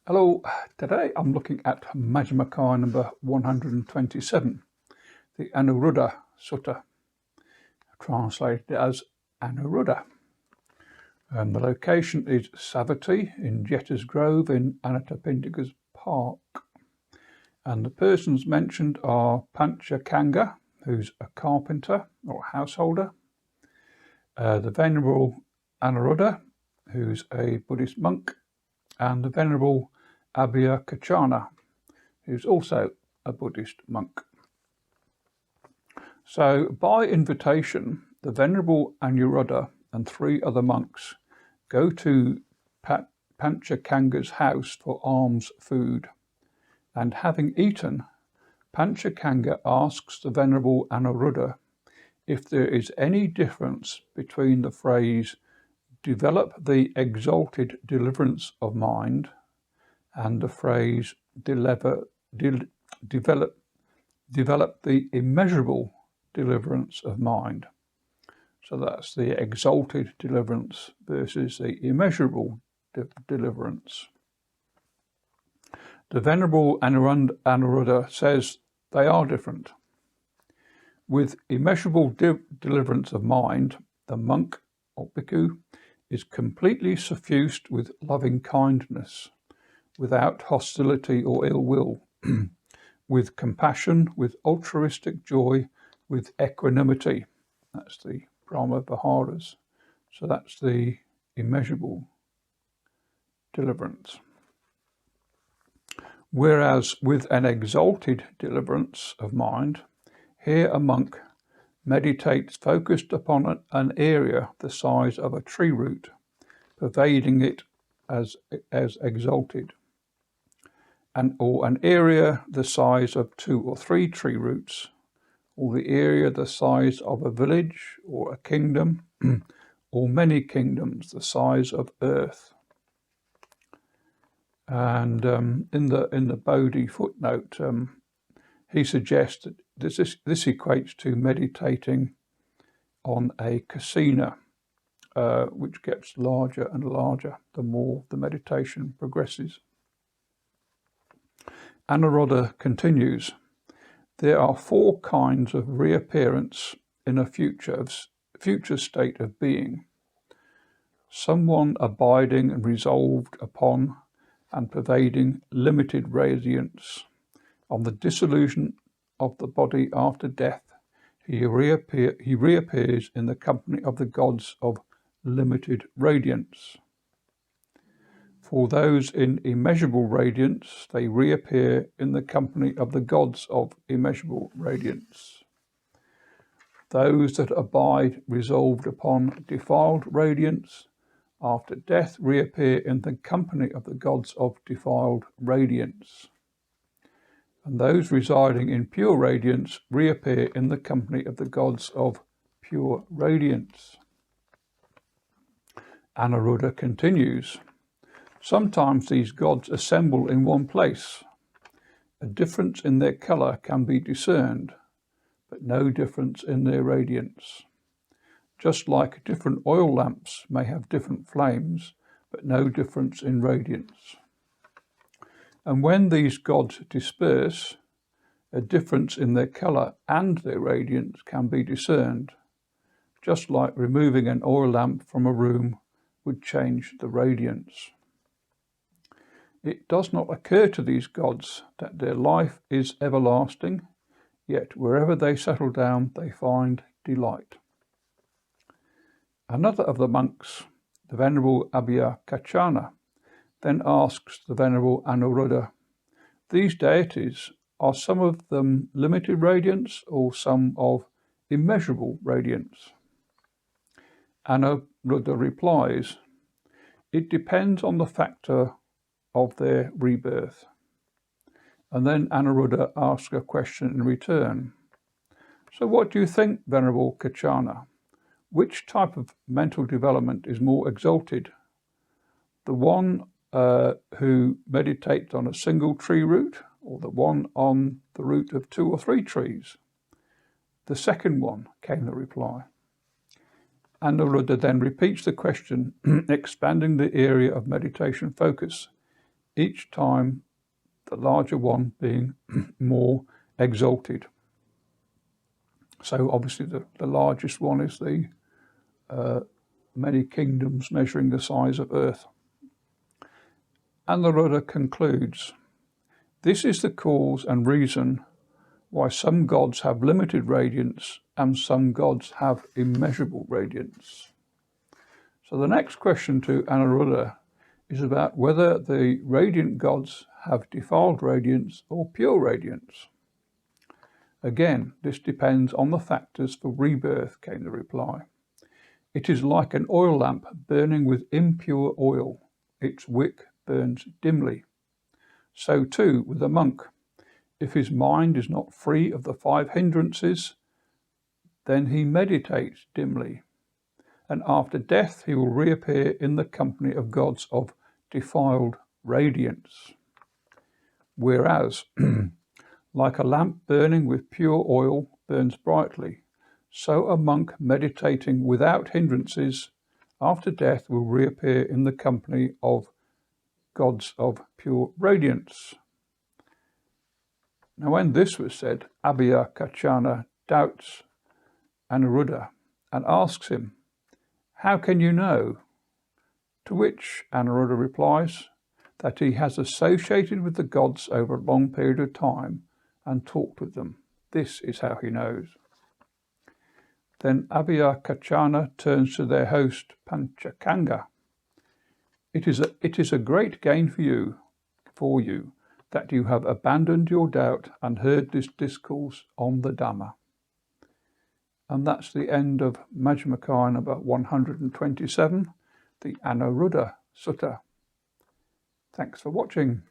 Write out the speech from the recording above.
Hello, today I'm looking at Majjhima number 127, the Anuruddha Sutta, translated as Anuruddha. And the location is Savatthi in Jetta's Grove in Anathapindika's Park. And the persons mentioned are Panchakanga, who's a carpenter or householder, the Venerable Anuruddha, who's a Buddhist monk, and the Venerable Abhayakachana, who's also a Buddhist monk. So by invitation, the Venerable Anuruddha and 3 other monks go to Panchakanga's house for alms food, and having eaten, Panchakanga asks the Venerable Anuruddha if there is any difference between the phrase "develop the exalted deliverance of mind" and the phrase develop the immeasurable deliverance of mind. So that's the exalted deliverance versus the immeasurable deliverance. The Venerable Anuruddha says they are different. With immeasurable deliverance of mind, the monk or bhikkhu is completely suffused with loving kindness, without hostility or ill will, with compassion, with altruistic joy, with equanimity. That's the Brahma Viharas. So that's the immeasurable deliverance. Whereas with an exalted deliverance of mind, here a monk meditates focused upon an area the size of a tree root, pervading it as exalted, or an area the size of 2 or 3 tree roots, or the area the size of a village or a kingdom, or many kingdoms the size of earth. And in the Bodhi footnote, he suggests that this equates to meditating on a kasina, which gets larger and larger the more the meditation progresses. Anuruddha continues, there are 4 kinds of reappearance in a future state of being. Someone abiding and resolved upon and pervading limited radiance. On the dissolution of the body after death, he reappears in the company of the gods of limited radiance. For those in immeasurable radiance, they reappear in the company of the gods of immeasurable radiance. Those that abide resolved upon defiled radiance after death reappear in the company of the gods of defiled radiance. And those residing in pure radiance reappear in the company of the gods of pure radiance. Anuruddha continues, sometimes these gods assemble in one place. A difference in their colour can be discerned, but no difference in their radiance. Just like different oil lamps may have different flames, but no difference in radiance. And when these gods disperse, a difference in their colour and their radiance can be discerned, just like removing an oil lamp from a room would change the radiance. It does not occur to these gods that their life is everlasting, yet wherever they settle down, they find delight. Another of the monks, the Venerable Abhayakachana, then asks the Venerable Anuruddha, these deities, are some of them limited radiance or some of immeasurable radiance? Anuruddha replies, it depends on the factor of their rebirth. And then Anuruddha asks a question in return. So what do you think, Venerable Kachana? Which type of mental development is more exalted? The one who meditates on a single tree root, or the one on the root of 2 or 3 trees? The second one, came the reply. Anuruddha then repeats the question, expanding the area of meditation focus. each time the larger one being more exalted. So obviously the largest one is the many kingdoms measuring the size of earth. Anuruddha concludes, this is the cause and reason why some gods have limited radiance and some gods have immeasurable radiance. So the next question to Anuruddha is about whether the radiant gods have defiled radiance or pure radiance. Again, this depends on the factors for rebirth, came the reply. It is like an oil lamp burning with impure oil. Its wick burns dimly. So too with a monk. If his mind is not free of the 5 hindrances, then he meditates dimly, and after death he will reappear in the company of gods of defiled radiance. Whereas, like a lamp burning with pure oil burns brightly, so a monk meditating without hindrances after death will reappear in the company of gods of pure radiance. Now when this was said, Abhyakarchana doubts Anuruddha and asks him, how can you know? To which Anuruddha replies that he has associated with the gods over a long period of time and talked with them. This is how he knows. Then Abhyakarchana turns to their host Panchakanga. It is a great gain for you that you have abandoned your doubt and heard this discourse on the Dhamma. And that's the end of Majjhima number 127, the Anuruddha Sutta. Thanks for watching.